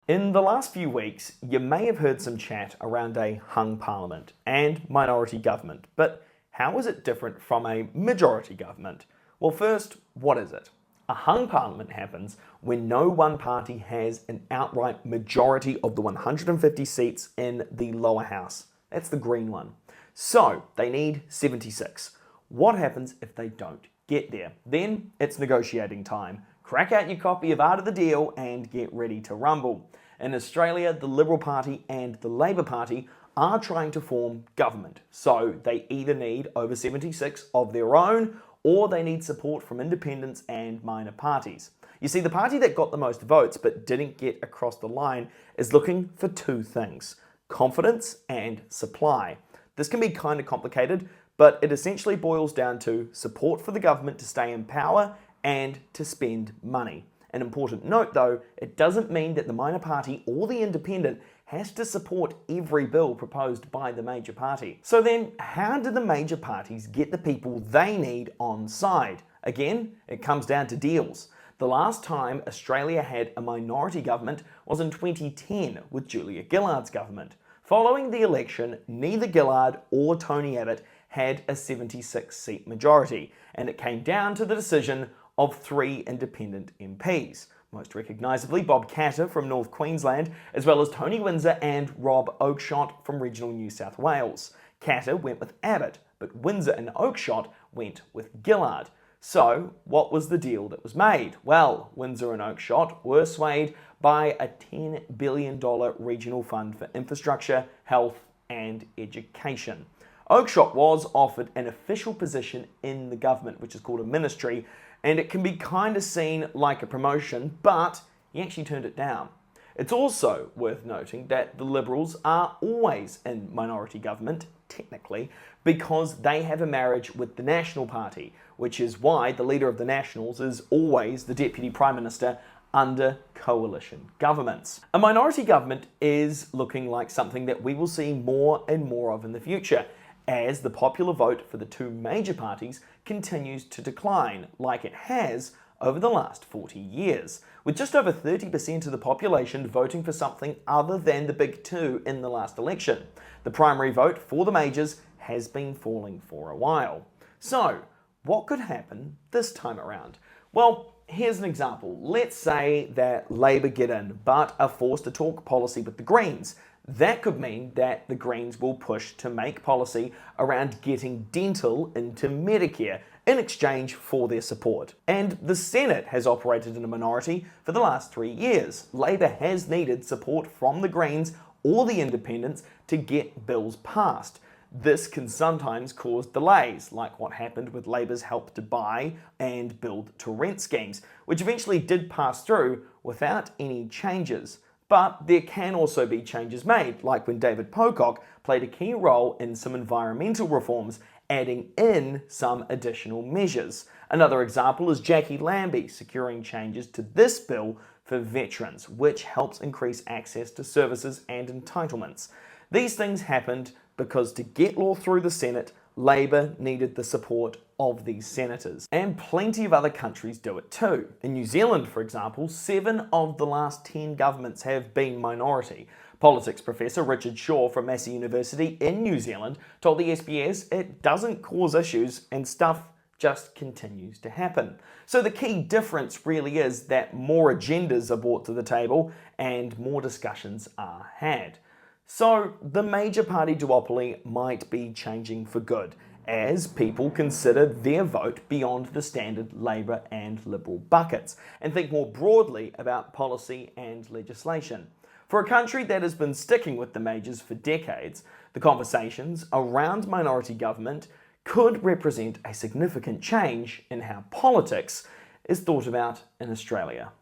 In the last few weeks, you may have heard some chat around a hung parliament and minority government, but how is it different from a majority government? Well, first, what is it? A hung parliament happens when no one party has an outright majority of the 150 seats in the lower house. That's the green one. So they need 76. What happens if they don't get there? Then it's negotiating time. Crack out your copy of Art of the Deal and get ready to rumble. In Australia, the Liberal Party and the Labor Party are trying to form government. So they either need over 76 of their own, or they need support from independents and minor parties. You see, the party that got the most votes but didn't get across the line is looking for two things: confidence and supply. This can be kind of complicated, but it essentially boils down to support for the government to stay in power and to spend money. An important note though, it doesn't mean that the minor party or the independent has to support every bill proposed by the major party. So then, how do the major parties get the people they need on side? Again, it comes down to deals. The last time Australia had a minority government was in 2010 with Julia Gillard's government. Following the election, neither Gillard or Tony Abbott had a 76-seat majority, and it came down to the decision of 3 independent MPs, most recognisably Bob Katter from North Queensland, as well as Tony Windsor and Rob Oakeshott from regional New South Wales. Katter went with Abbott, but Windsor and Oakeshott went with Gillard. So, what was the deal that was made? Well, Windsor and Oakeshott were swayed by a $10 billion regional fund for infrastructure, health and education. Oakeshott was offered an official position in the government, which is called a ministry, and it can be kind of seen like a promotion, but he actually turned it down. It's also worth noting that the Liberals are always in minority government, technically, because they have a marriage with the National Party, which is why the leader of the Nationals is always the Deputy Prime Minister under coalition governments. A minority government is looking like something that we will see more and more of in the future, as the popular vote for the two major parties continues to decline, like it has over the last 40 years, with just over 30% of the population voting for something other than the big two in the last election. The primary vote for the majors has been falling for a while. So, what could happen this time around? Well, here's an example. Let's say that Labor get in, but are forced to talk policy with the Greens. That could mean that the Greens will push to make policy around getting dental into Medicare in exchange for their support. And the Senate has operated in a minority for the last 3 years. Labor has needed support from the Greens or the independents to get bills passed. This can sometimes cause delays, like what happened with Labor's Help to Buy and Build to Rent schemes, which eventually did pass through without any changes. But there can also be changes made, like when David Pocock played a key role in some environmental reforms, adding in some additional measures. Another example is Jackie Lambie securing changes to this bill for veterans, which helps increase access to services and entitlements. These things happened because to get law through the Senate, Labor needed the support of these senators. And plenty of other countries do it too. In New Zealand, for example, 7 of the last 10 governments have been minority. Politics professor Richard Shaw from Massey University in New Zealand told the SBS it doesn't cause issues and stuff just continues to happen. So the key difference really is that more agendas are brought to the table and more discussions are had. So the major party duopoly might be changing for good, as people consider their vote beyond the standard Labor and Liberal buckets, and think more broadly about policy and legislation. For a country that has been sticking with the majors for decades, the conversations around minority government could represent a significant change in how politics is thought about in Australia.